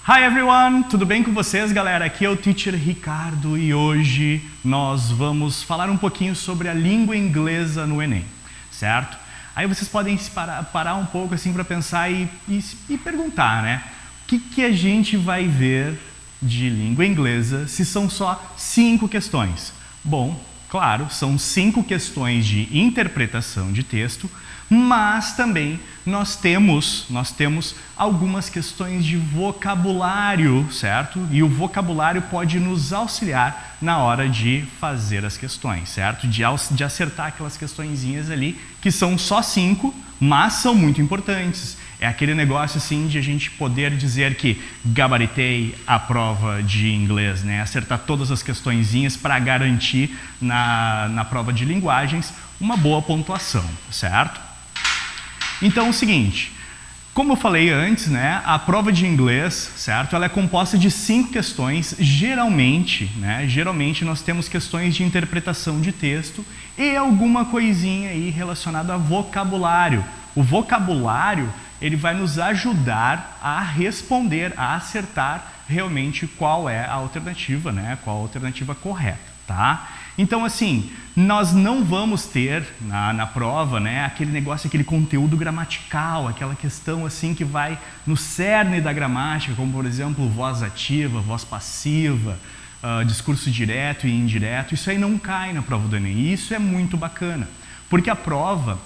Hi everyone, tudo bem com vocês, galera? Aqui é o Teacher Ricardo e hoje nós vamos falar um pouquinho sobre a língua inglesa no Enem, certo? Aí vocês podem parar um pouco assim para pensar e perguntar, né? O que a gente vai ver de língua inglesa se são só 5 questões? Bom, claro, são 5 questões de interpretação de texto, mas também nós temos algumas questões de vocabulário, certo? E o vocabulário pode nos auxiliar na hora de fazer as questões, certo? De acertar aquelas questõezinhas ali, que são só 5, mas são muito importantes. É aquele negócio assim de a gente poder dizer que gabaritei a prova de inglês, né? Acertar todas as questõezinhas para garantir na prova de linguagens uma boa pontuação, certo? Então é o seguinte, como eu falei antes, né, a prova de inglês, certo? Ela é composta de 5 questões, geralmente nós temos questões de interpretação de texto e alguma coisinha aí relacionada a vocabulário. O vocabulário, ele vai nos ajudar a responder, a acertar realmente qual é a alternativa, né? Qual a alternativa correta, tá? Então, assim, nós não vamos ter na prova, né, aquele negócio, aquele conteúdo gramatical, aquela questão assim que vai no cerne da gramática, como por exemplo, voz ativa, voz passiva, discurso direto e indireto. Isso aí não cai na prova do Enem. E isso é muito bacana, porque a prova,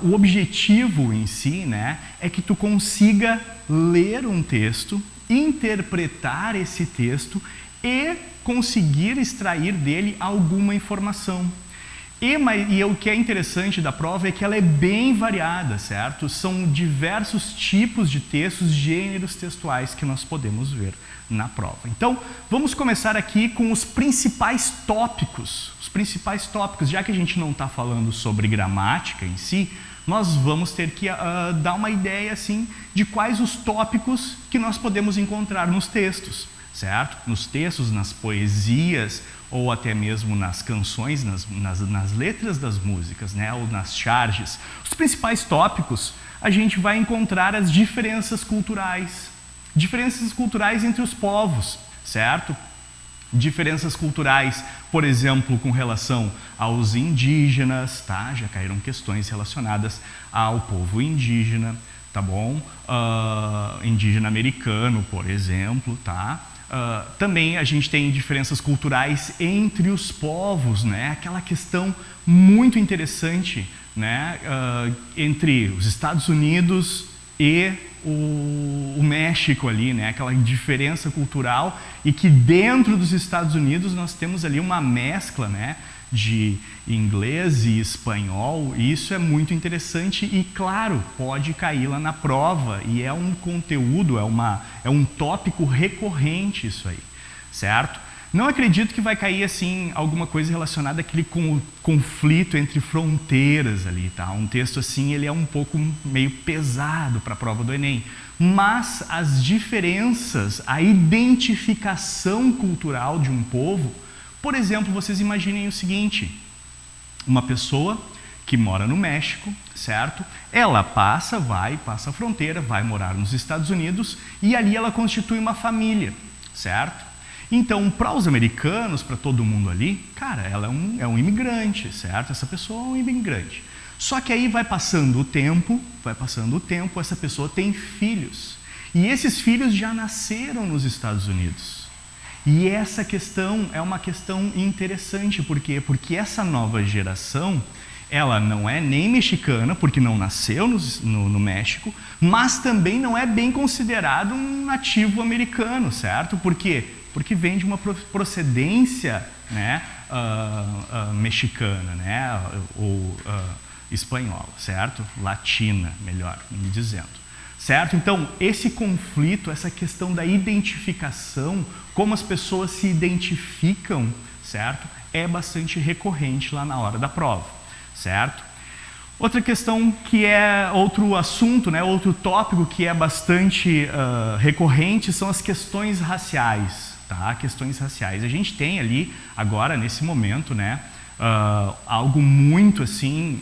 o objetivo em si, né, é que tu consiga ler um texto, interpretar esse texto e conseguir extrair dele alguma informação. E o que é interessante da prova é que ela é bem variada, certo? São diversos tipos de textos, gêneros textuais que nós podemos ver na prova. Então, vamos começar aqui com os principais tópicos. Os principais tópicos, já que a gente não está falando sobre gramática em si, nós vamos ter que dar uma ideia assim, de quais os tópicos que nós podemos encontrar nos textos. Certo? Nos textos, nas poesias, ou até mesmo nas canções, nas letras das músicas, né? Ou nas charges. Os principais tópicos, a gente vai encontrar as diferenças culturais entre os povos, certo? Diferenças culturais, por exemplo, com relação aos indígenas, tá? Já caíram questões relacionadas ao povo indígena, tá bom? Indígena americano, por exemplo, tá? Também a gente tem diferenças culturais entre os povos, né? Aquela questão muito interessante, né? Entre os Estados Unidos e o México ali, né? Aquela diferença cultural, e que dentro dos Estados Unidos nós temos ali uma mescla, né, de inglês e espanhol, e isso é muito interessante e, claro, pode cair lá na prova, e é um conteúdo, é um tópico recorrente isso aí, certo? Não acredito que vai cair, assim, alguma coisa relacionada àquele conflito entre fronteiras ali, tá? Um texto assim, ele é um pouco meio pesado para a prova do Enem, mas as diferenças, a identificação cultural de um povo. Por exemplo, vocês imaginem o seguinte, uma pessoa que mora no México, certo? Ela passa a fronteira, vai morar nos Estados Unidos e ali ela constitui uma família, certo? Então, para os americanos, para todo mundo ali, cara, ela é um imigrante, certo? Essa pessoa é um imigrante. Só que aí vai passando o tempo, essa pessoa tem filhos. E esses filhos já nasceram nos Estados Unidos. E essa questão é uma questão interessante, por quê? Porque essa nova geração, ela não é nem mexicana, porque não nasceu no México, mas também não é bem considerado um nativo americano, certo? Por quê? Porque vem de uma procedência, né, mexicana, né, ou espanhola, certo? Latina, melhor me dizendo. Certo? Então, esse conflito, essa questão da identificação, como as pessoas se identificam, certo? É bastante recorrente lá na hora da prova, certo? Outra questão que é outro assunto, né? Outro tópico que é bastante recorrente são as questões raciais, tá? Questões raciais. A gente tem ali, agora, nesse momento, né? Algo muito assim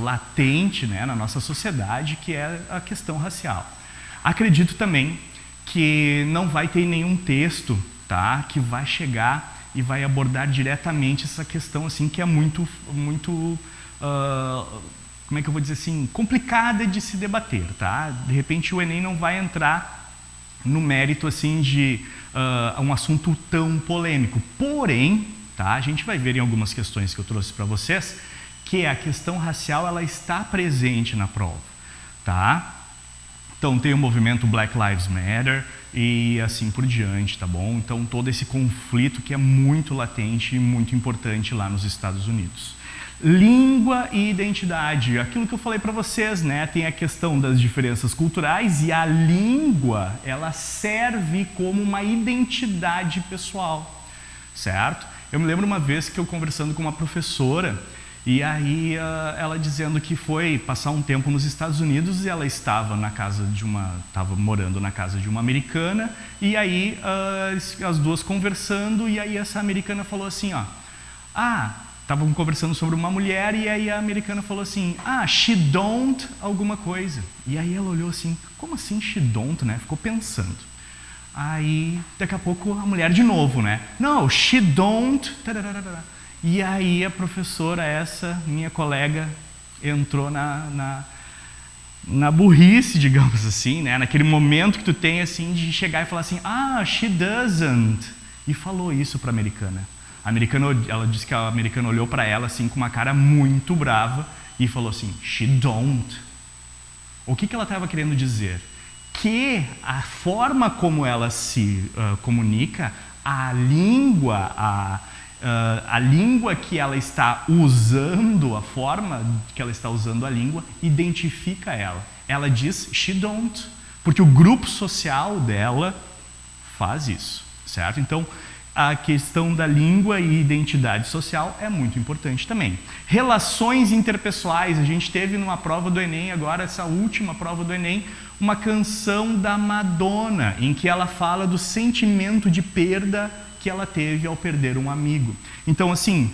latente, né, na nossa sociedade, que é a questão racial. Acredito também que não vai ter nenhum texto, tá, que vai chegar e vai abordar diretamente essa questão assim que é muito como é que eu vou dizer assim, complicada de se debater, tá? De repente o Enem não vai entrar no mérito assim de um assunto tão polêmico. Porém, tá, a gente vai ver em algumas questões que eu trouxe para vocês que a questão racial ela está presente na prova, tá? Então tem o movimento Black Lives Matter e assim por diante, tá bom? Então todo esse conflito que é muito latente e muito importante lá nos Estados Unidos. Língua e identidade, aquilo que eu falei para vocês, né? Tem a questão das diferenças culturais e a língua, ela serve como uma identidade pessoal, certo? Eu me lembro uma vez que eu conversando com uma professora e aí ela dizendo que foi passar um tempo nos Estados Unidos e ela estava morando na casa de uma americana e aí as duas conversando e aí essa americana falou assim, ó, estavam conversando sobre uma mulher e aí a americana falou assim, she don't alguma coisa. E aí ela olhou assim, como assim she don't, né? Ficou pensando. Aí, daqui a pouco, a mulher de novo, né? No, she don't. E aí a professora, essa minha colega, entrou na burrice, digamos assim, né? Naquele momento que tu tem, assim, de chegar e falar assim, she doesn't. E falou isso para a americana. Ela disse que a americana olhou para ela assim com uma cara muito brava e falou assim, she don't. O que ela estava querendo dizer? Que a forma como ela se comunica, a língua que ela está usando, a forma que ela está usando a língua, identifica ela. Ela diz she don't, porque o grupo social dela faz isso, certo? Então, a questão da língua e identidade social é muito importante também. Relações interpessoais, a gente teve numa prova do Enem, agora essa última prova do Enem, uma canção da Madonna, em que ela fala do sentimento de perda que ela teve ao perder um amigo. Então, assim,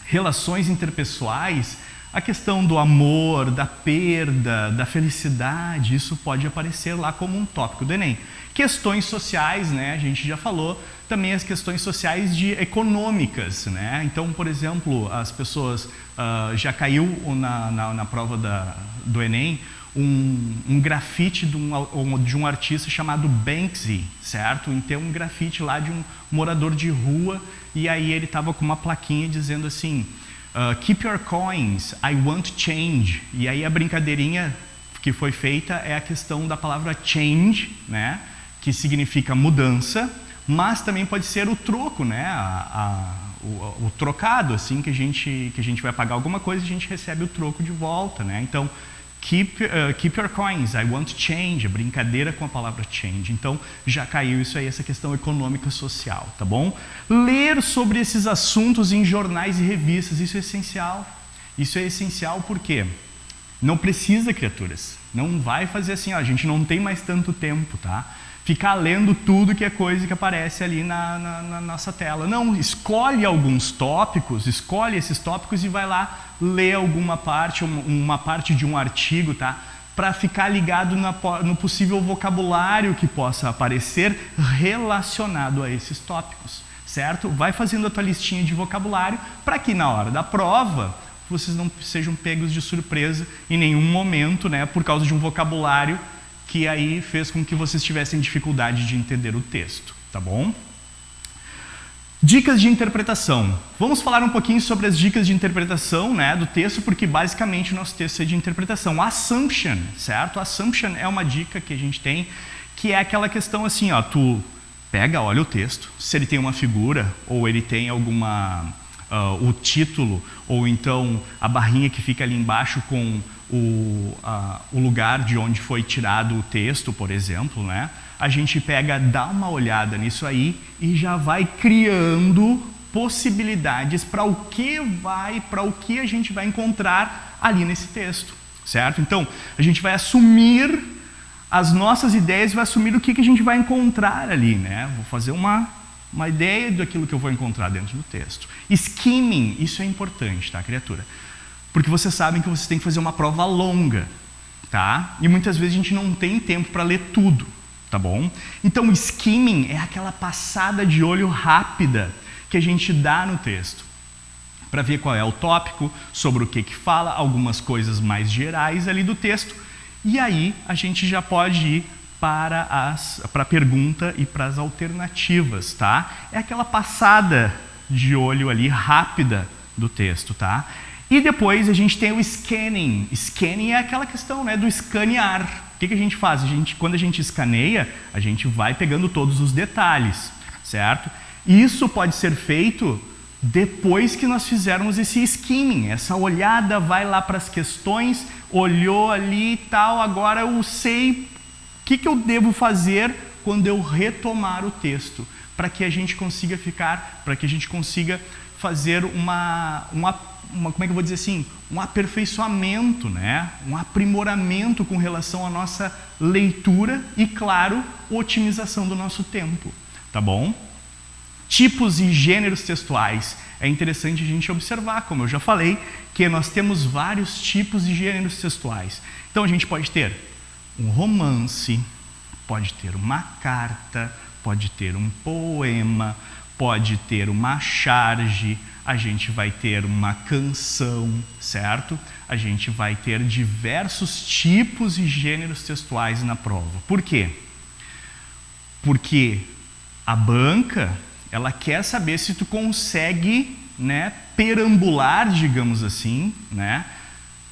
relações interpessoais, a questão do amor, da perda, da felicidade, isso pode aparecer lá como um tópico do Enem. Questões sociais, né, a gente já falou, também as questões sociais econômicas, né? Então, por exemplo, as pessoas, já caiu na prova do Enem, um grafite de um artista chamado Banksy, certo? Então, um grafite lá de um morador de rua, e aí ele estava com uma plaquinha dizendo assim, keep your coins, I want change. E aí a brincadeirinha que foi feita é a questão da palavra change, né? Que significa mudança, mas também pode ser o troco, né? O trocado, assim, que a gente vai pagar alguma coisa e a gente recebe o troco de volta, né? Então, keep your coins, I want change, a brincadeira com a palavra change. Então, já caiu isso aí, essa questão econômica social, tá bom? Ler sobre esses assuntos em jornais e revistas, isso é essencial. Isso é essencial porque não precisa, criaturas. Não vai fazer assim, a gente não tem mais tanto tempo, tá? Ficar lendo tudo que é coisa que aparece ali na nossa tela. Não, escolhe alguns tópicos, escolhe esses tópicos e vai lá ler alguma parte, uma parte de um artigo, tá? Para ficar ligado no possível vocabulário que possa aparecer relacionado a esses tópicos, certo? Vai fazendo a tua listinha de vocabulário para que na hora da prova vocês não sejam pegos de surpresa em nenhum momento, né? Por causa de um vocabulário que aí fez com que vocês tivessem dificuldade de entender o texto, tá bom? Dicas de interpretação. Vamos falar um pouquinho sobre as dicas de interpretação, né, do texto, porque basicamente o nosso texto é de interpretação. Assumption, certo? Assumption é uma dica que a gente tem, que é aquela questão assim, ó, tu pega, olha o texto, se ele tem uma figura, ou ele tem o título, ou então a barrinha que fica ali embaixo com o lugar de onde foi tirado o texto, por exemplo, né? A gente pega, dá uma olhada nisso aí e já vai criando possibilidades para o que a gente vai encontrar ali nesse texto, certo? Então, a gente vai assumir as nossas ideias e vai assumir o que a gente vai encontrar ali, né? Vou fazer uma ideia daquilo que eu vou encontrar dentro do texto. Skimming, isso é importante, tá, criatura? Porque vocês sabem que vocês têm que fazer uma prova longa, tá? E muitas vezes a gente não tem tempo para ler tudo. tá bom? Então, skimming é aquela passada de olho rápida que a gente dá no texto, para ver qual é o tópico, sobre o que fala, algumas coisas mais gerais ali do texto, e aí a gente já pode ir para a pergunta e para as alternativas, tá? É aquela passada de olho ali rápida do texto, tá? E depois a gente tem o scanning. Scanning é aquela questão, né, do escanear. O que a gente faz? Quando a gente escaneia, a gente vai pegando todos os detalhes, certo? Isso pode ser feito depois que nós fizermos esse skimming, essa olhada, vai lá para as questões, olhou ali e tal, agora eu sei o que eu devo fazer quando eu retomar o texto, para que a gente consiga fazer como é que eu vou dizer assim, um aperfeiçoamento, né? Um aprimoramento com relação à nossa leitura e, claro, otimização do nosso tempo, tá bom? Tipos e gêneros textuais. É interessante a gente observar, como eu já falei, que nós temos vários tipos de gêneros textuais. Então a gente pode ter um romance, pode ter uma carta, pode ter um poema, pode ter uma charge, a gente vai ter uma canção, certo? A gente vai ter diversos tipos e gêneros textuais na prova. Por quê? Porque a banca, ela quer saber se tu consegue, né, perambular, digamos assim, né,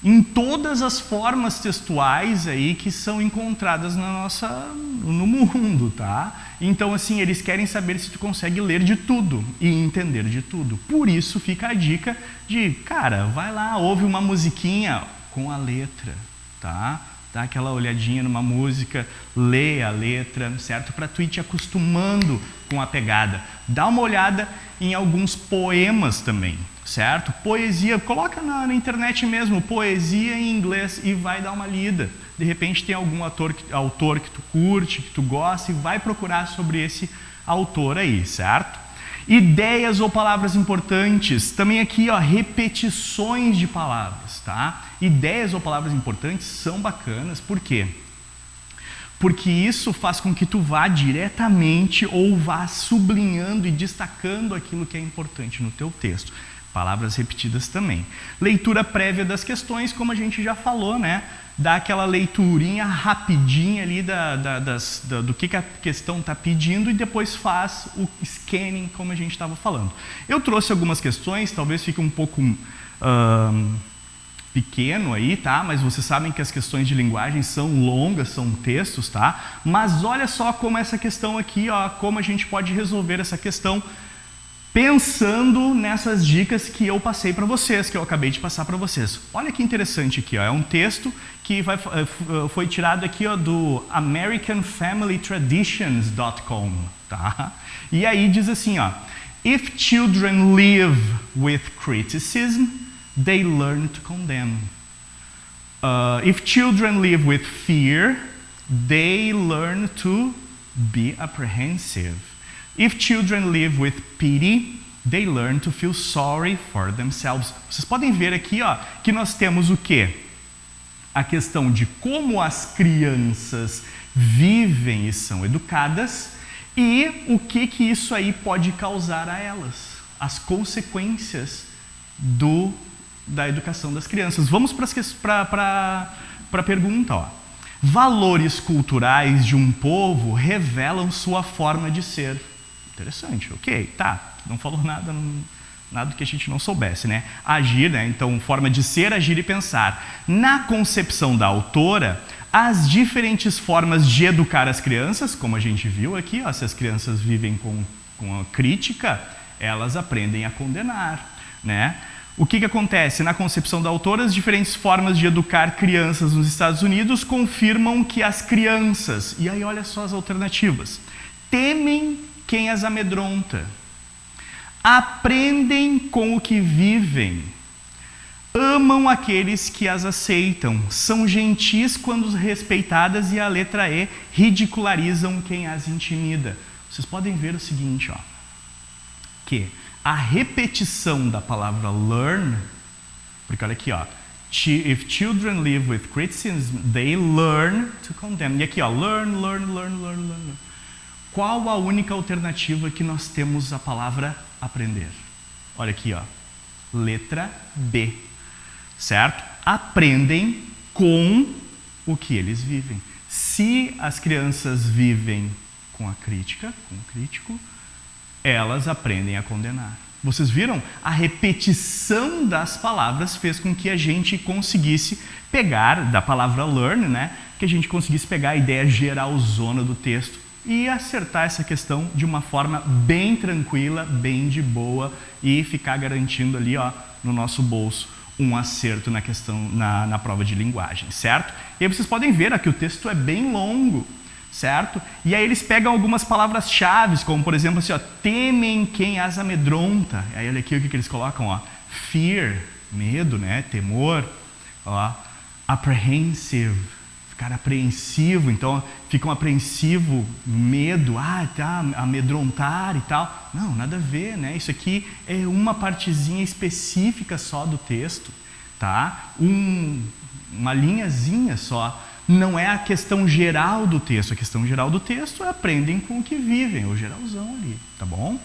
em todas as formas textuais aí que são encontradas no mundo, tá? Então, assim, eles querem saber se tu consegue ler de tudo e entender de tudo. Por isso fica a dica de, cara, vai lá, ouve uma musiquinha com a letra, tá? Dá aquela olhadinha numa música, lê a letra, certo? Para tu ir te acostumando com a pegada. Dá uma olhada em alguns poemas também, certo? Poesia, coloca na internet mesmo, poesia em inglês e vai dar uma lida. De repente tem algum autor que tu curte, que tu gosta e vai procurar sobre esse autor aí, certo? Ideias ou palavras importantes. Também aqui, ó, repetições de palavras, tá? Ideias ou palavras importantes são bacanas. Por quê? Porque isso faz com que tu vá diretamente ou vá sublinhando e destacando aquilo que é importante no teu texto. Palavras repetidas também. Leitura prévia das questões, como a gente já falou, né? Dá aquela leiturinha rapidinha ali do que a questão está pedindo e depois faz o scanning, como a gente estava falando. Eu trouxe algumas questões, talvez fique um pouco pequeno aí, tá? Mas vocês sabem que as questões de linguagem são longas, são textos, tá? Mas olha só como essa questão aqui, ó, como a gente pode resolver essa questão pensando nessas dicas que eu passei para vocês, que eu acabei de passar para vocês. Olha que interessante aqui, ó, é um texto que foi tirado aqui, ó, do AmericanFamilyTraditions.com, tá? E aí diz assim, ó, if children live with criticism, they learn to condemn. If children live with fear, they learn to be apprehensive. If children live with pity, they learn to feel sorry for themselves. Vocês podem ver aqui, ó, que nós temos o quê? A questão de como as crianças vivem e são educadas e o que isso aí pode causar a elas. As consequências da educação das crianças. Vamos para a pergunta, ó. Valores culturais de um povo revelam sua forma de ser. Interessante, ok, tá, não falou nada que a gente não soubesse, né? Agir, né? Então, forma de ser, agir e pensar. Na concepção da autora, as diferentes formas de educar as crianças, como a gente viu aqui, ó, se as crianças vivem com a crítica, elas aprendem a condenar, né? O que acontece? Na concepção da autora, as diferentes formas de educar crianças nos Estados Unidos confirmam que as crianças, e aí olha só as alternativas, temem quem as amedronta, aprendem com o que vivem, amam aqueles que as aceitam, são gentis quando respeitadas e a letra E, ridicularizam quem as intimida. Vocês podem ver o seguinte, ó, que a repetição da palavra learn, porque olha aqui, ó, If children live with criticism, they learn to condemn. E aqui, ó, learn. Qual a única alternativa que nós temos à palavra aprender? Olha aqui, ó. Letra B. Certo? Aprendem com o que eles vivem. Se as crianças vivem com a crítica, com o crítico, elas aprendem a condenar. Vocês viram? A repetição das palavras fez com que a gente conseguisse pegar, da palavra learn, né? Que a gente conseguisse pegar a ideia geralzona do texto e acertar essa questão de uma forma bem tranquila, bem de boa e ficar garantindo ali, ó, no nosso bolso um acerto na questão, na prova de linguagem, certo? E aí vocês podem ver aqui, o texto é bem longo, certo? E aí eles pegam algumas palavras-chave, como por exemplo assim, ó, temem quem as amedronta. Aí olha aqui o que eles colocam, ó, fear, medo, né, temor, ó, apprehensive, ficar apreensivo, então ficam apreensivo, medo, tá, amedrontar e tal. Não, nada a ver, né? Isso aqui é uma partezinha específica só do texto, tá? Uma linhazinha só. Não é a questão geral do texto. A questão geral do texto é aprendem com o que vivem, o geralzão ali, tá bom?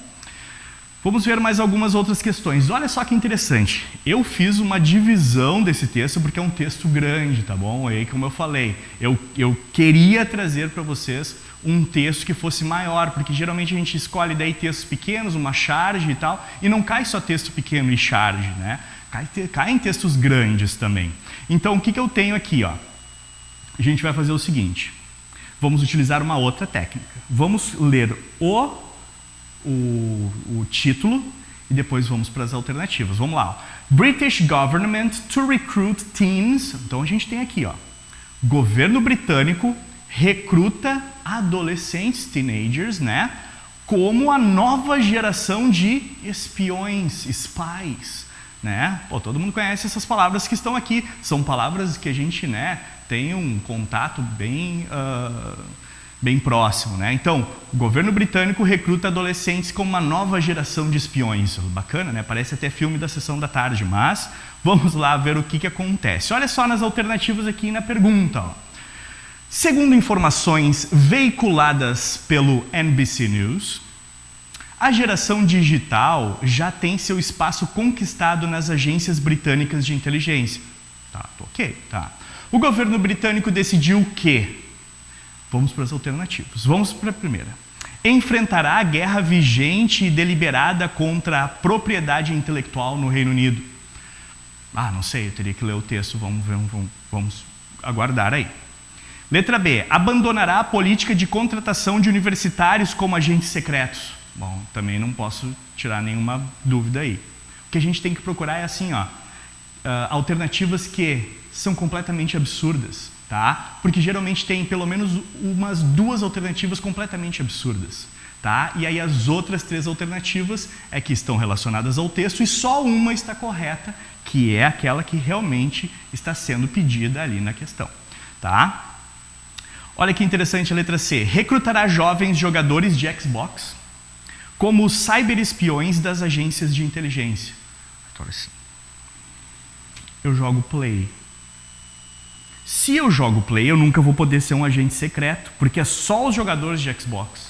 Vamos ver mais algumas outras questões. Olha só que interessante. Eu fiz uma divisão desse texto porque é um texto grande, tá bom? E aí, como eu falei, eu queria trazer para vocês um texto que fosse maior, porque geralmente a gente escolhe daí textos pequenos, uma charge e tal, e não cai só texto pequeno e charge, né? Caem textos grandes também. Então, o que eu tenho aqui, ó? A gente vai fazer o seguinte. Vamos utilizar uma outra técnica. Vamos ler o título e depois vamos para as alternativas. Vamos lá. Ó. British government to recruit teens. Então a gente tem aqui, ó. Governo britânico recruta adolescentes, teenagers, né? Como a nova geração de espiões, spies, né? Pô, todo mundo conhece essas palavras que estão aqui. São palavras que a gente, né, tem um contato bem próximo, né? Então, o governo britânico recruta adolescentes como uma nova geração de espiões. Bacana, né? Parece até filme da Sessão da Tarde, mas vamos lá ver o que acontece. Olha só nas alternativas aqui na pergunta, ó. Segundo informações veiculadas pelo NBC News, a geração digital já tem seu espaço conquistado nas agências britânicas de inteligência. Tá, ok, tá. O governo britânico decidiu o quê? Vamos para as alternativas. Vamos para a primeira. Enfrentará a guerra vigente e deliberada contra a propriedade intelectual no Reino Unido. Não sei, eu teria que ler o texto. Vamos aguardar aí. Letra B. Abandonará a política de contratação de universitários como agentes secretos. Bom, também não posso tirar nenhuma dúvida aí. O que a gente tem que procurar é assim, ó, alternativas que são completamente absurdas, tá? Porque geralmente tem pelo menos umas duas alternativas completamente absurdas, tá? E aí as outras três alternativas é que estão relacionadas ao texto e só uma está correta, que é aquela que realmente está sendo pedida ali na questão, tá? Olha que interessante a letra C. Recrutará jovens jogadores de Xbox como cyberespiões das agências de inteligência. Agora sim. Eu jogo Play. Se eu jogo Play, eu nunca vou poder ser um agente secreto, porque é só os jogadores de Xbox.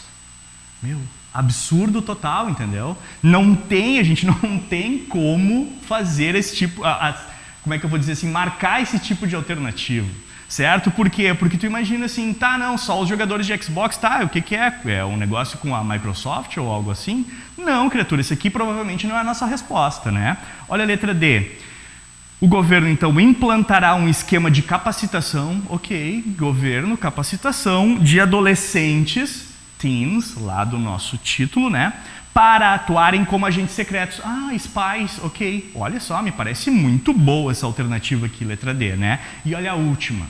Meu, absurdo total, entendeu? A gente não tem como fazer esse tipo, como é que eu vou dizer assim, marcar esse tipo de alternativa, certo? Por quê? Porque tu imagina assim, tá, não, só os jogadores de Xbox, tá, o que é? É um negócio com a Microsoft ou algo assim? Não, criatura, isso aqui provavelmente não é a nossa resposta, né? Olha a letra D. O governo, então, implantará um esquema de capacitação, governo, capacitação de adolescentes, teens, lá do nosso título, né, para atuarem como agentes secretos. Spies, olha só, me parece muito boa essa alternativa aqui, letra D, né? E olha a última.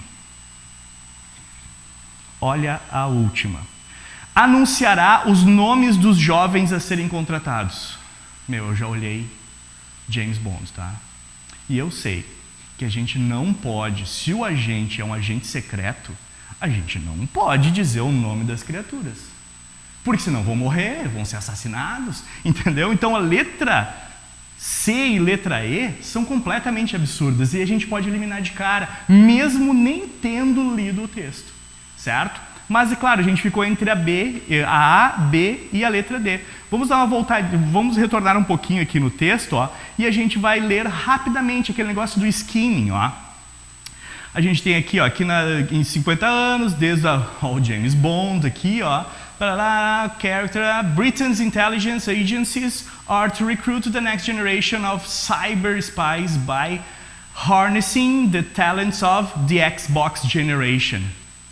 Anunciará os nomes dos jovens a serem contratados. Eu já olhei James Bond, tá? E eu sei que a gente não pode, se o agente é um agente secreto, a gente não pode dizer o nome das criaturas. Porque senão vão morrer, vão ser assassinados, entendeu? Então a letra C e letra E são completamente absurdas e a gente pode eliminar de cara, mesmo nem tendo lido o texto, certo? Mas, é claro, a gente ficou entre a A, B e a letra D. Vamos dar uma voltada, vamos retornar um pouquinho aqui no texto, ó, e a gente vai ler rapidamente aquele negócio do skimming, ó. A gente tem aqui, ó, em 50 anos, desde o James Bond aqui, ó, character, Britain's intelligence agencies are to recruit the next generation of cyber spies by harnessing the talents of the Xbox generation.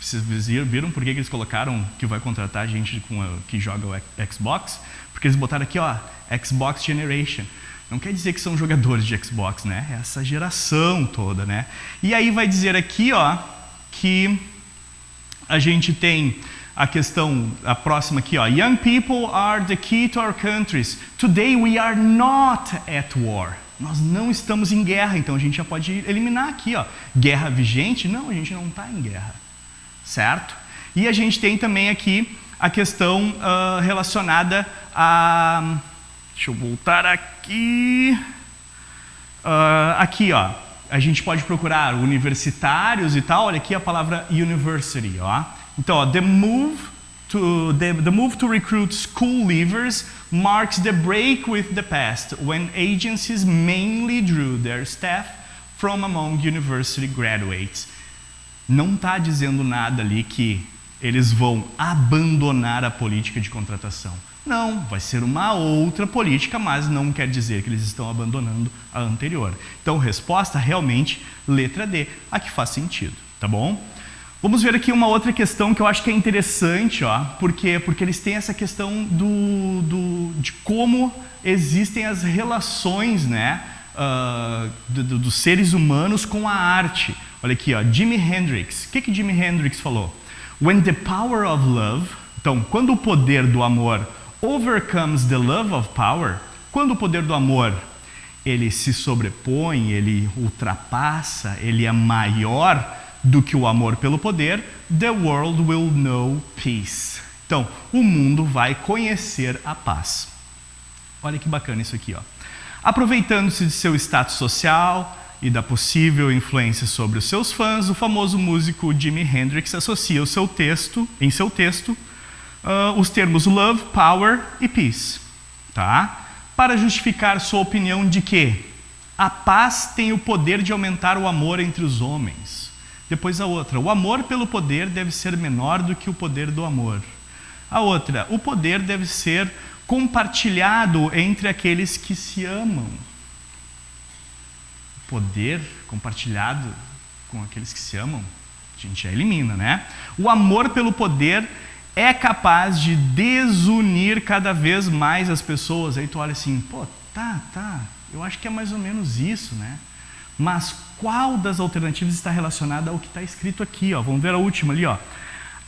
Vocês viram por que eles colocaram que vai contratar gente que joga o Xbox? Porque eles botaram aqui, ó, Xbox Generation. Não quer dizer que são jogadores de Xbox, né? É essa geração toda, né? E aí vai dizer aqui, ó, que a gente tem a questão, a próxima aqui, ó. Young people are the key to our countries. Today we are not at war. Nós não estamos em guerra, então a gente já pode eliminar aqui, ó. Guerra vigente? Não, a gente não está em guerra. Certo? E a gente tem também aqui a questão relacionada a... Deixa eu voltar aqui. Aqui, ó. A gente pode procurar universitários e tal. Olha aqui a palavra university, ó. Então, ó, the move to recruit school leavers marks the break with the past, when agencies mainly drew their staff from among university graduates. Não está dizendo nada ali que eles vão abandonar a política de contratação. Não, vai ser uma outra política, mas não quer dizer que eles estão abandonando a anterior. Então, resposta realmente letra D, a que faz sentido, tá bom? Vamos ver aqui uma outra questão que eu acho que é interessante, ó, porque eles têm essa questão de como existem as relações, né, dos seres humanos com a arte. Olha aqui, ó, Jimi Hendrix. O que Jimi Hendrix falou? When the power of love, então, quando o poder do amor overcomes the love of power, quando o poder do amor ele se sobrepõe, ele ultrapassa, ele é maior do que o amor pelo poder, the world will know peace. Então, o mundo vai conhecer a paz. Olha que bacana isso aqui, ó. Aproveitando-se de seu status social e da possível influência sobre os seus fãs, o famoso músico Jimi Hendrix associa em seu texto os termos love, power e peace, tá? Para justificar sua opinião de que a paz tem o poder de aumentar o amor entre os homens. Depois a outra, o amor pelo poder deve ser menor do que o poder do amor. A outra, o poder deve ser compartilhado entre aqueles que se amam. Poder compartilhado com aqueles que se amam, a gente já elimina, né? O amor pelo poder é capaz de desunir cada vez mais as pessoas. Aí tu olha assim, pô, tá, eu acho que é mais ou menos isso, né? Mas qual das alternativas está relacionada ao que está escrito aqui, ó? Vamos ver a última ali, ó.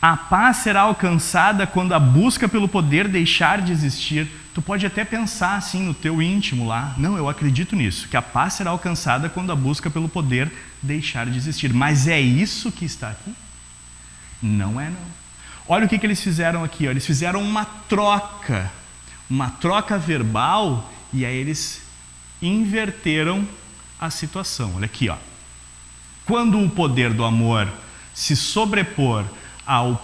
A paz será alcançada quando a busca pelo poder deixar de existir. Tu pode até pensar assim no teu íntimo lá, não, eu acredito nisso, que a paz será alcançada quando a busca pelo poder deixar de existir. Mas é isso que está aqui? Não é, não. Olha o que eles fizeram aqui, ó. Eles fizeram uma troca verbal, e aí eles inverteram a situação. Olha aqui, ó. Quando o poder do amor se sobrepor ao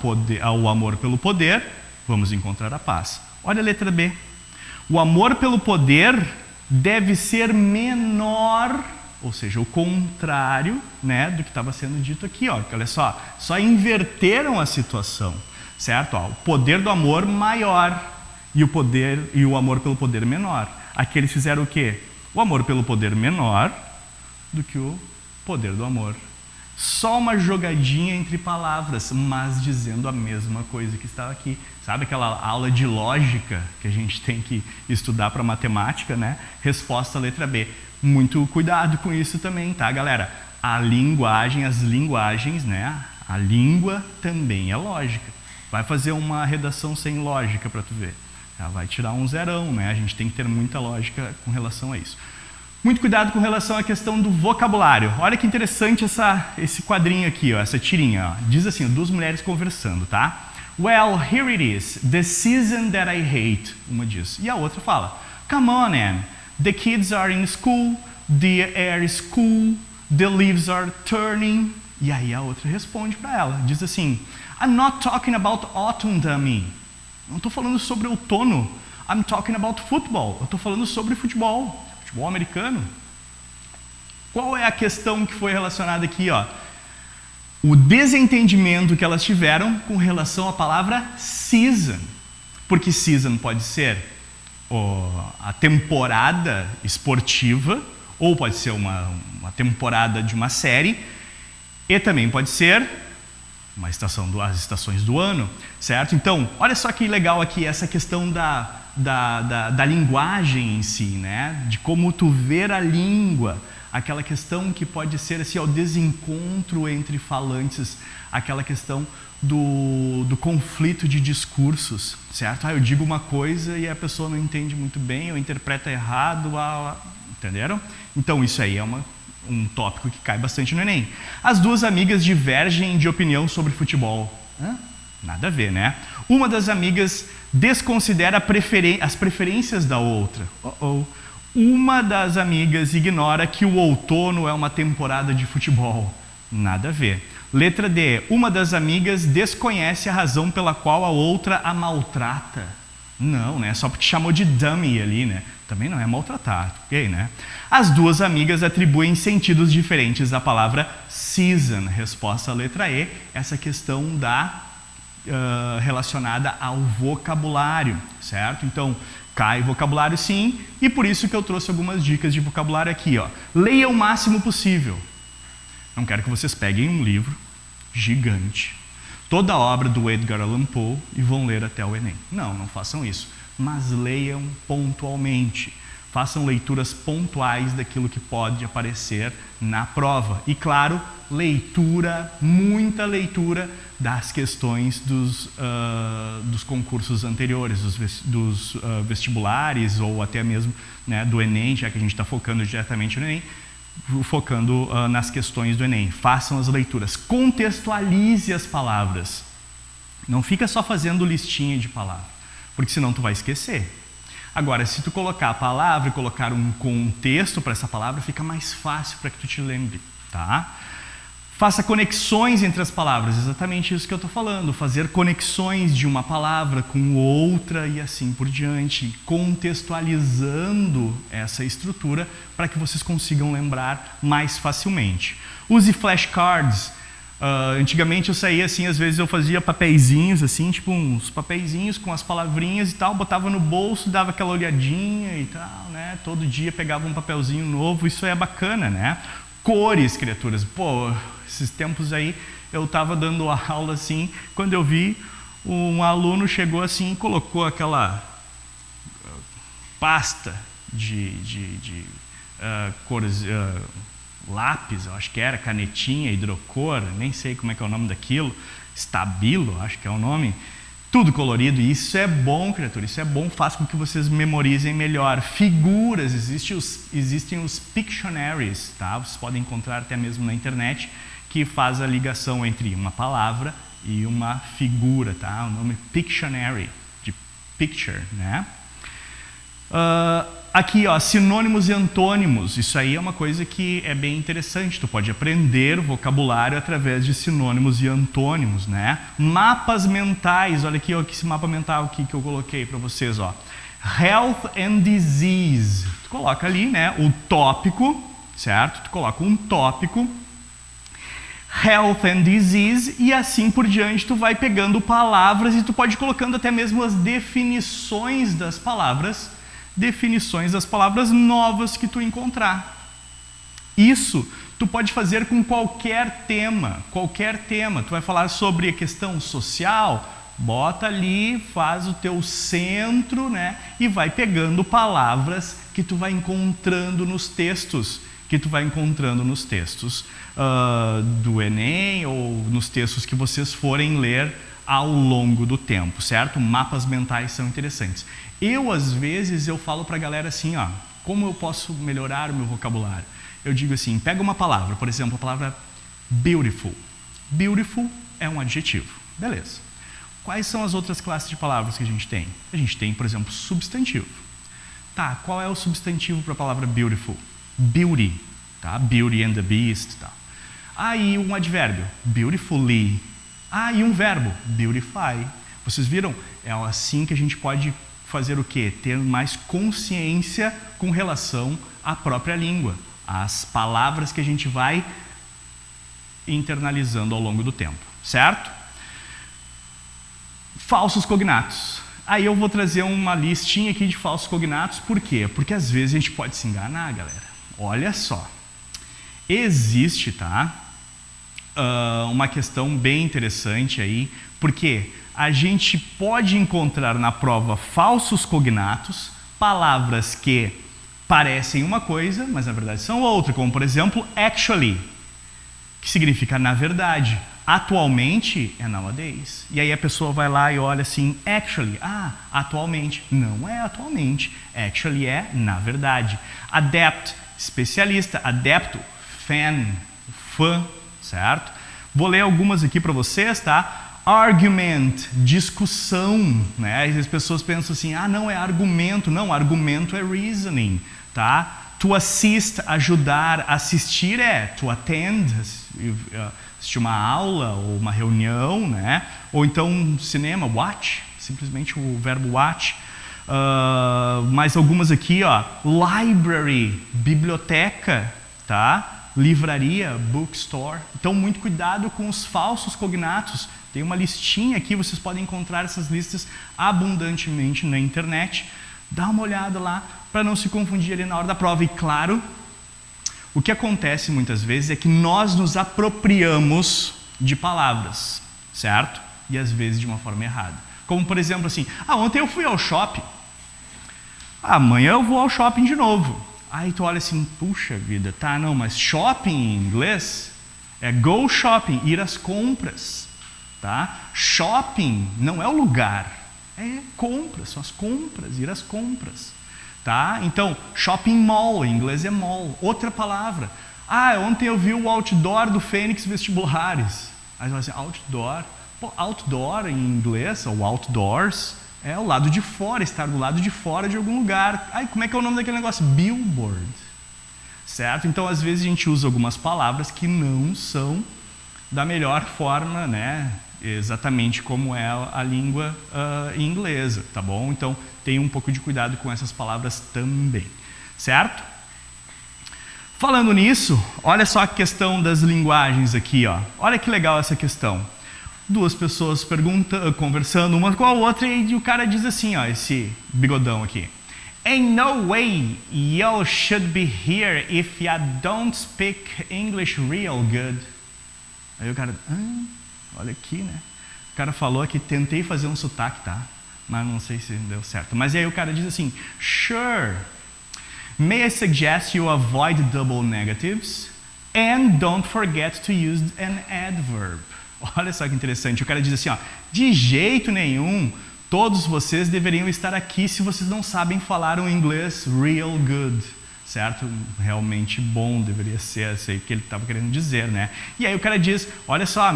amor pelo poder, vamos encontrar a paz. Olha a letra B. O amor pelo poder deve ser menor, ou seja, o contrário, né, do que estava sendo dito aqui. Ó. Olha só inverteram a situação, certo? Ó, o poder do amor maior e o amor pelo poder menor. Aqui eles fizeram o quê? O amor pelo poder menor do que o poder do amor. Só uma jogadinha entre palavras, mas dizendo a mesma coisa que estava aqui. Sabe aquela aula de lógica que a gente tem que estudar para matemática, né? Resposta letra B. Muito cuidado com isso também, tá, galera? As linguagens, né? A língua também é lógica. Vai fazer uma redação sem lógica para tu ver. Ela vai tirar um zerão, né? A gente tem que ter muita lógica com relação a isso. Muito cuidado com relação à questão do vocabulário. Olha que interessante esse quadrinho aqui, ó, essa tirinha. Ó. Diz assim, duas mulheres conversando, tá? Well, here it is, the season that I hate. Uma diz. E a outra fala, come on, Anne, The kids are in school, the air is cool, the leaves are turning. E aí a outra responde para ela, diz assim, I'm not talking about autumn, dummy. Não estou falando sobre outono. I'm talking about football. Eu estou falando sobre futebol americano. Qual é a questão que foi relacionada aqui, ó? O desentendimento que elas tiveram com relação à palavra season. Porque season pode ser a temporada esportiva, ou pode ser uma temporada de uma série, e também pode ser as estações do ano, certo? Então, olha só que legal aqui essa questão da linguagem em si, né? De como tu ver a língua, aquela questão que pode ser assim, o desencontro entre falantes, aquela questão do conflito de discursos, certo? Eu digo uma coisa e a pessoa não entende muito bem, ou interpreta errado, entenderam? Então isso aí é um tópico que cai bastante no Enem. As duas amigas divergem de opinião sobre futebol. Nada a ver, né? Uma das amigas desconsidera as preferências da outra. Uma das amigas ignora que o outono é uma temporada de futebol. Nada a ver. Letra D. Uma das amigas desconhece a razão pela qual a outra a maltrata. Não, né? Só porque chamou de dummy ali, né? Também não é maltratar, ok, né? As duas amigas atribuem sentidos diferentes à palavra season. Resposta à letra E. Essa questão relacionada ao vocabulário, certo? Então, cai vocabulário sim, e por isso que eu trouxe algumas dicas de vocabulário aqui, ó. Leia o máximo possível. Não quero que vocês peguem um livro gigante, toda a obra do Edgar Allan Poe e vão ler até o Enem. Não façam isso. Mas leiam pontualmente. Façam leituras pontuais daquilo que pode aparecer na prova. E claro, muita leitura das questões dos concursos anteriores, dos vestibulares ou até mesmo, né, do Enem, já que a gente está focando diretamente no Enem, focando nas questões do Enem. Façam as leituras, contextualize as palavras. Não fica só fazendo listinha de palavras, porque senão tu vai esquecer. Agora, se tu colocar a palavra e colocar um contexto para essa palavra, fica mais fácil para que tu te lembre, tá? Faça conexões entre as palavras, exatamente isso que eu estou falando. Fazer conexões de uma palavra com outra e assim por diante, contextualizando essa estrutura para que vocês consigam lembrar mais facilmente. Use flashcards. Antigamente eu saía assim, às vezes eu fazia papeizinhos assim, tipo uns papeizinhos com as palavrinhas e tal, botava no bolso, dava aquela olhadinha e tal, né? Todo dia pegava um papelzinho novo, isso é bacana, né? Cores, criaturas. Pô, esses tempos aí eu estava dando aula assim, quando eu vi, um aluno chegou assim e colocou aquela pasta de cores, lápis, eu acho que era, canetinha, hidrocor, nem sei como é que é o nome daquilo, estabilo, acho que é o nome, tudo colorido, e isso é bom, criatura, isso é bom, faz com que vocês memorizem melhor. Figuras, existem os Pictionaries, tá? Vocês podem encontrar até mesmo na internet, que faz a ligação entre uma palavra e uma figura, tá? O nome Pictionary, de picture, né? Aqui, ó, sinônimos e antônimos. Isso aí é uma coisa que é bem interessante. Tu pode aprender vocabulário através de sinônimos e antônimos, né? Mapas mentais. Olha aqui, ó, esse mapa mental aqui que eu coloquei para vocês, ó. Health and disease. Tu coloca ali, né, o tópico, certo? Tu coloca um tópico. Health and disease, e assim por diante tu vai pegando palavras e tu pode ir colocando até mesmo as definições das palavras novas que tu encontrar. Isso tu pode fazer com qualquer tema. Tu vai falar sobre a questão social, bota ali, faz o teu centro, né? E vai pegando palavras que tu vai encontrando nos textos, do Enem ou nos textos que vocês forem ler ao longo do tempo, certo? Mapas mentais são interessantes. Às vezes, eu falo para a galera assim, ó, como eu posso melhorar o meu vocabulário? Eu digo assim, pega uma palavra, por exemplo, a palavra beautiful. Beautiful é um adjetivo, beleza. Quais são as outras classes de palavras que a gente tem? A gente tem, por exemplo, substantivo. Tá, qual é o substantivo para a palavra beautiful? Beauty, tá? Beauty and the Beast, tá? Aí um advérbio, beautifully. E um verbo, beautify. Vocês viram? É assim que a gente pode fazer o quê? Ter mais consciência com relação à própria língua, às palavras que a gente vai internalizando ao longo do tempo, certo? Falsos cognatos. Aí eu vou trazer uma listinha aqui de falsos cognatos, por quê? Porque às vezes a gente pode se enganar, galera. Olha só, existe, tá? Uma questão bem interessante aí, porque a gente pode encontrar na prova falsos cognatos, palavras que parecem uma coisa, mas na verdade são outra, como por exemplo, actually, que significa na verdade. Atualmente é nowadays. E aí a pessoa vai lá e olha assim, actually, atualmente. Não é atualmente, actually é na verdade. Adept, especialista. Adepto, fan, fã, certo? Vou ler algumas aqui para vocês, tá? Argument, discussão, né? As pessoas pensam assim, não é argumento. Não, argumento é reasoning, tá? To assist, ajudar, assistir é to attend, assistir uma aula ou uma reunião, né? Ou então cinema, watch, simplesmente o verbo watch. Mais algumas aqui, ó, library, biblioteca, tá? Livraria, bookstore. Então, muito cuidado com os falsos cognatos. Tem uma listinha aqui, vocês podem encontrar essas listas abundantemente na internet. Dá uma olhada lá para não se confundir ali na hora da prova. E claro, o que acontece muitas vezes é que nós nos apropriamos de palavras, certo? E às vezes de uma forma errada. Como por exemplo assim, ontem eu fui ao shopping, amanhã eu vou ao shopping de novo. Aí tu olha assim, puxa vida, mas shopping em inglês é go shopping, ir às compras, tá? Shopping não é o lugar, é compras, são as compras, ir às compras. Tá? Então, shopping mall, em inglês é mall. Outra palavra. Ontem eu vi o outdoor do Fênix Vestibulares. Aí você vai assim, outdoor. Outdoor em inglês, ou outdoors, é o lado de fora, estar do lado de fora de algum lugar. Como é que é o nome daquele negócio? Billboard. Certo? Então, às vezes a gente usa algumas palavras que não são da melhor forma, né? Exatamente como é a língua inglesa, tá bom? Então, tenha um pouco de cuidado com essas palavras também, certo? Falando nisso, olha só a questão das linguagens aqui, ó. Olha que legal essa questão. Duas pessoas conversando uma com a outra e o cara diz assim, ó, esse bigodão aqui. Ain't no way you should be here if you don't speak English real good. Aí o cara, olha aqui, né? O cara falou que tentei fazer um sotaque, tá? Mas não sei se deu certo. Mas aí o cara diz assim, sure, may I suggest you avoid double negatives and don't forget to use an adverb. Olha só que interessante. O cara diz assim, ó, de jeito nenhum, todos vocês deveriam estar aqui se vocês não sabem falar um inglês real good. Certo? Realmente bom, deveria ser, sei o que ele estava querendo dizer, né? E aí o cara diz, olha só,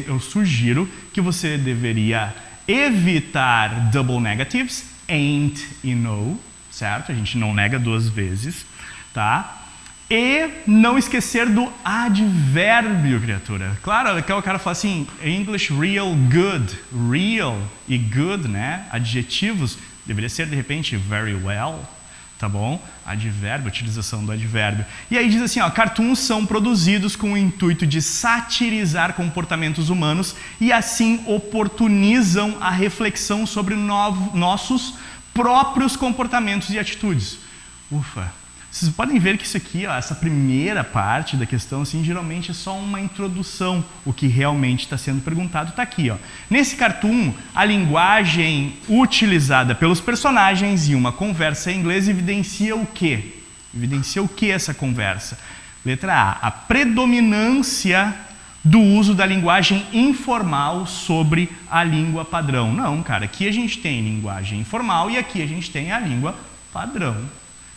eu sugiro que você deveria evitar double negatives, ain't e no, certo? A gente não nega duas vezes, tá? E não esquecer do advérbio, criatura. Claro, o cara fala assim, English real good, real e good, né? Adjetivos, deveria ser de repente very well, tá bom? Advérbio, utilização do advérbio. E aí diz assim, ó, cartoons são produzidos com o intuito de satirizar comportamentos humanos e assim oportunizam a reflexão sobre nossos próprios comportamentos e atitudes. Ufa! Vocês podem ver que isso aqui, ó, essa primeira parte da questão, assim, geralmente é só uma introdução. O que realmente está sendo perguntado está aqui, ó. Nesse cartoon, a linguagem utilizada pelos personagens em uma conversa em inglês evidencia o quê? Evidencia o que essa conversa? Letra A, a predominância do uso da linguagem informal sobre a língua padrão. Não, cara, aqui a gente tem linguagem informal e aqui a gente tem a língua padrão.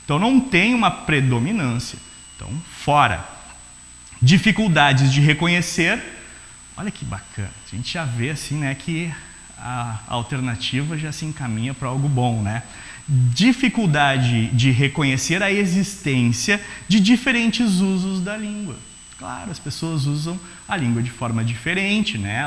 Então, não tem uma predominância. Então, fora. Dificuldades de reconhecer. Olha que bacana. A gente já vê assim, né, que a alternativa já se encaminha para algo bom, né? Dificuldade de reconhecer a existência de diferentes usos da língua. Claro, as pessoas usam a língua de forma diferente, né?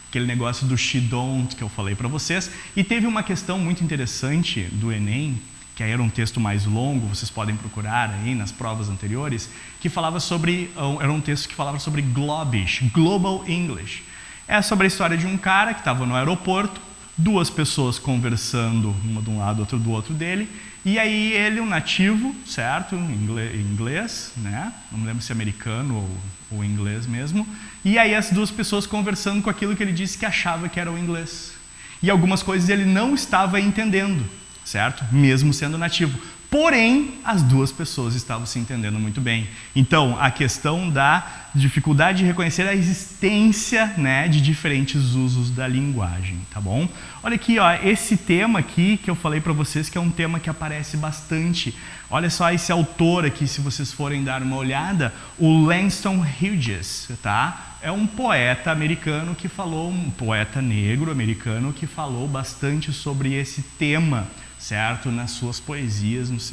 Aquele negócio do she don't que eu falei para vocês. E teve uma questão muito interessante do Enem, que aí era um texto mais longo, vocês podem procurar aí nas provas anteriores, que falava sobre, era um texto que falava sobre Globish, Global English. É sobre a história de um cara que estava no aeroporto, duas pessoas conversando, uma de um lado, outra do outro dele, e aí ele, um nativo, certo, inglês, né? Não me lembro se é americano ou inglês mesmo, e aí as duas pessoas conversando com aquilo que ele disse que achava que era o inglês. E algumas coisas ele não estava entendendo, certo? Mesmo sendo nativo. Porém, as duas pessoas estavam se entendendo muito bem. Então, a questão da dificuldade de reconhecer a existência, né, de diferentes usos da linguagem, tá bom? Olha aqui, ó, esse tema aqui que eu falei para vocês, que é um tema que aparece bastante. Olha só esse autor aqui, se vocês forem dar uma olhada, o Langston Hughes, tá? É um poeta americano que falou, um poeta negro americano que falou bastante sobre esse tema, certo? Nas suas poesias, nos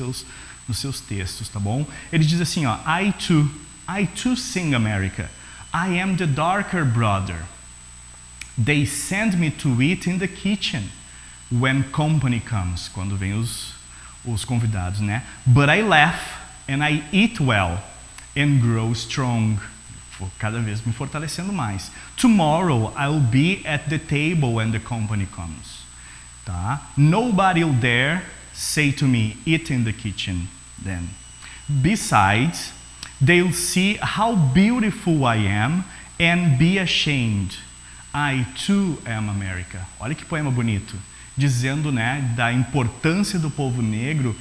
seus textos, tá bom? Ele diz assim, ó, I too sing America. I am the darker brother. They send me to eat in the kitchen when company comes, quando vem os convidados, né? But I laugh and I eat well and grow strong. Vou cada vez me fortalecendo mais. Tomorrow I'll be at the table when the company comes. Tá? Nobody'll dare say to me, eat in the kitchen then. Besides, they'll see how beautiful I am and be ashamed. I too am America. Olha que poema bonito. Dizendo, né, da importância do povo negro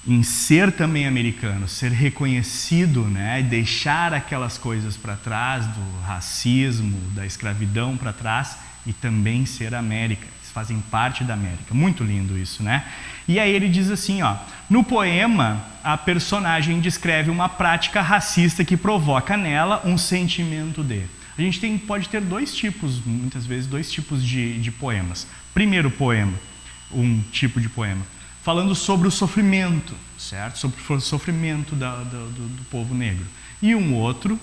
em ser também americano, ser reconhecido, né, deixar aquelas coisas para trás, do racismo, da escravidão para trás e também ser América. Fazem parte da América. Muito lindo isso, né? E aí ele diz assim, ó, no poema, a personagem descreve uma prática racista que provoca nela um sentimento de. A gente pode ter dois tipos, muitas vezes, dois tipos de poemas. Primeiro poema, um tipo de poema, falando sobre o sofrimento, certo? Sobre o sofrimento do povo negro. E um outro,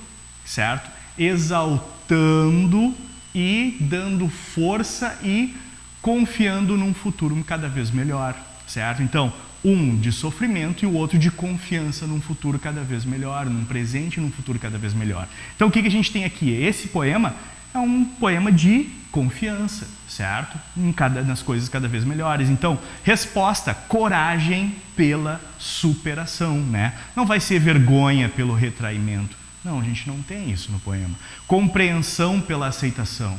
certo? Exaltando e dando força e confiando num futuro cada vez melhor, certo? Então, um de sofrimento e o outro de confiança num futuro cada vez melhor, num presente e num futuro cada vez melhor. Então, o que a gente tem aqui? Esse poema é um poema de confiança, certo? Nas coisas cada vez melhores. Então, resposta, coragem pela superação, né? Não vai ser vergonha pelo retraimento. Não, a gente não tem isso no poema. Compreensão pela aceitação.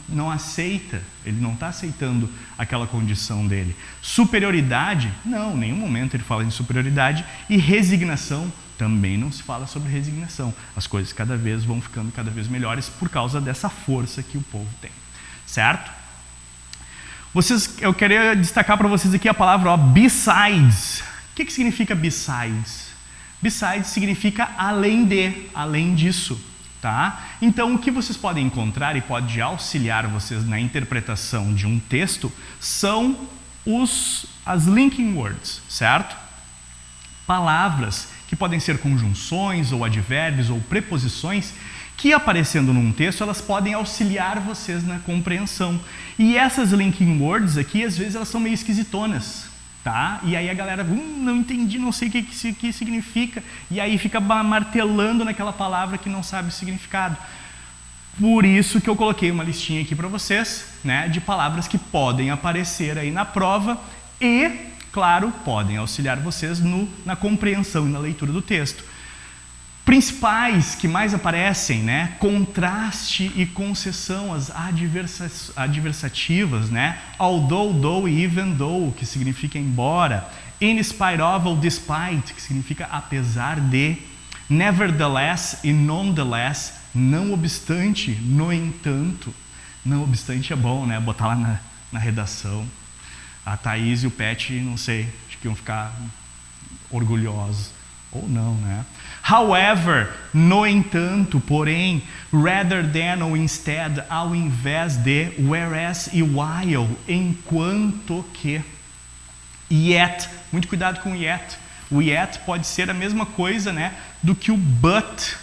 Não aceita, ele não está aceitando aquela condição dele. Superioridade, não, em nenhum momento ele fala em superioridade. E resignação, também não se fala sobre resignação. As coisas cada vez vão ficando cada vez melhores por causa dessa força que o povo tem, certo? Eu queria destacar para vocês aqui a palavra, ó, besides. O que significa besides? Besides significa além disso. Tá? Então, o que vocês podem encontrar e pode auxiliar vocês na interpretação de um texto são as linking words, certo? Palavras que podem ser conjunções ou advérbios ou preposições que, aparecendo num texto, elas podem auxiliar vocês na compreensão. E essas linking words aqui, às vezes, elas são meio esquisitonas. Tá? E aí a galera, não entendi, não sei o que significa, e aí fica martelando naquela palavra que não sabe o significado. Por isso que eu coloquei uma listinha aqui para vocês, né, de palavras que podem aparecer aí na prova e, claro, podem auxiliar vocês na compreensão e na leitura do texto. Principais que mais aparecem, né? Contraste e concessão, as adversativas, né? Although, though e even though, que significa embora. In spite of ou despite, que significa apesar de. Nevertheless e nonetheless, não obstante, no entanto. Não obstante é bom, né? Botar lá na redação. A Thaís e o Pet, não sei, acho que iam ficar orgulhosos. ou não, né? However, no entanto, porém, rather than ou instead, ao invés de, whereas e while, enquanto que. Yet, muito cuidado com yet. O yet pode ser a mesma coisa, né, do que o but,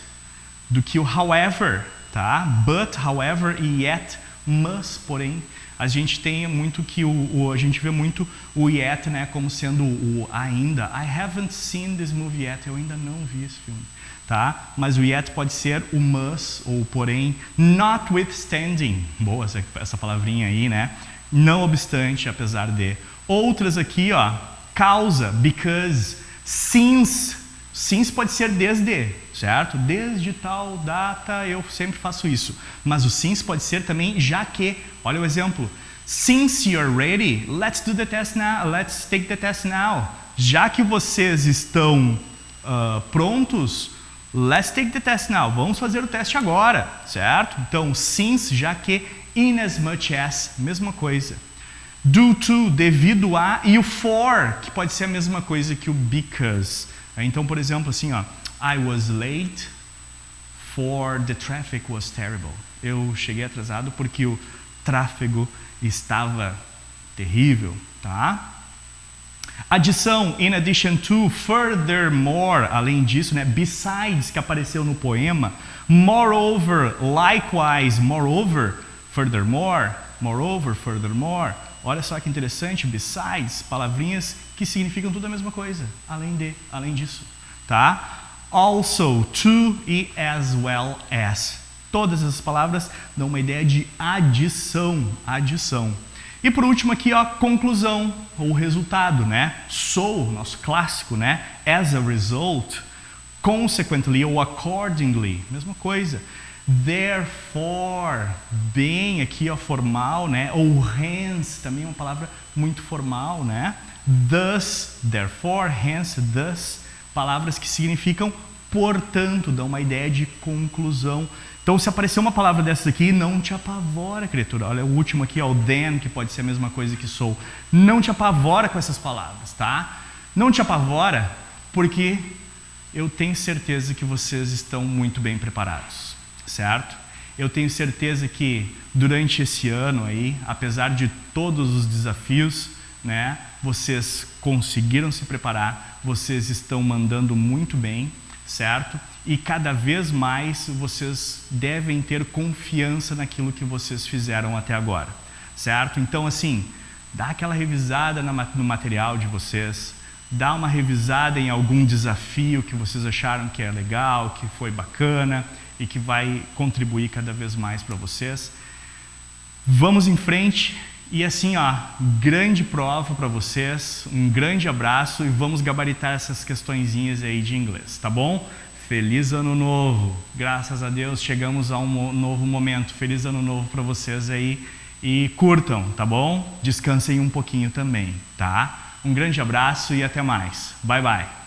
do que o however, tá? But, however e yet, mas, porém. A gente tem muito que a gente vê muito o yet, né, como sendo o ainda. I haven't seen this movie yet. Eu ainda não vi esse filme, tá? Mas o yet pode ser o must ou porém. Notwithstanding, boa essa palavrinha aí, né? Não obstante, apesar de. Outras aqui, ó, causa, because, since. Since pode ser desde, certo? Desde tal data eu sempre faço isso. Mas o since pode ser também já que. Olha o exemplo. Since you're ready, let's do the test now. Let's take the test now. Já que vocês estão prontos, let's take the test now. Vamos fazer o teste agora, certo? Então, since, já que, in as much as, mesma coisa. Due to, devido a, e o for, que pode ser a mesma coisa que o because. Então, por exemplo, assim, ó, I was late for the traffic was terrible. Eu cheguei atrasado porque o tráfego estava terrível, tá? Adição, in addition to, furthermore, além disso, né? Besides, que apareceu no poema, moreover, likewise, moreover, furthermore, moreover, furthermore. Olha só que interessante, besides, palavrinhas que significam tudo a mesma coisa, além de, além disso, tá? Also, to e as well as. Todas essas palavras dão uma ideia de adição, adição. E por último aqui, ó, conclusão, ou resultado, né? So, nosso clássico, né? As a result, consequently ou accordingly, mesma coisa. Therefore, bem aqui, ó, formal, né? Ou hence, também é uma palavra muito formal, né? Thus, therefore, hence, thus, palavras que significam portanto, dão uma ideia de conclusão. Então, se aparecer uma palavra dessas aqui, não te apavora, criatura. Olha o último aqui, ó, o then, que pode ser a mesma coisa que sou. Não te apavora com essas palavras, tá? Não te apavora porque eu tenho certeza que vocês estão muito bem preparados, certo? Eu tenho certeza que durante esse ano aí, apesar de todos os desafios, né, vocês conseguiram se preparar, vocês estão mandando muito bem, certo? E cada vez mais vocês devem ter confiança naquilo que vocês fizeram até agora, certo? Então, assim, dá aquela revisada no material de vocês, dá uma revisada em algum desafio que vocês acharam que é legal, que foi bacana e que vai contribuir cada vez mais para vocês. Vamos em frente e assim, ó, grande prova para vocês, um grande abraço e vamos gabaritar essas questõezinhas aí de inglês, tá bom? Feliz Ano Novo! Graças a Deus chegamos a um novo momento. Feliz Ano Novo para vocês aí e curtam, tá bom? Descansem um pouquinho também, tá? Um grande abraço e até mais. Bye, bye!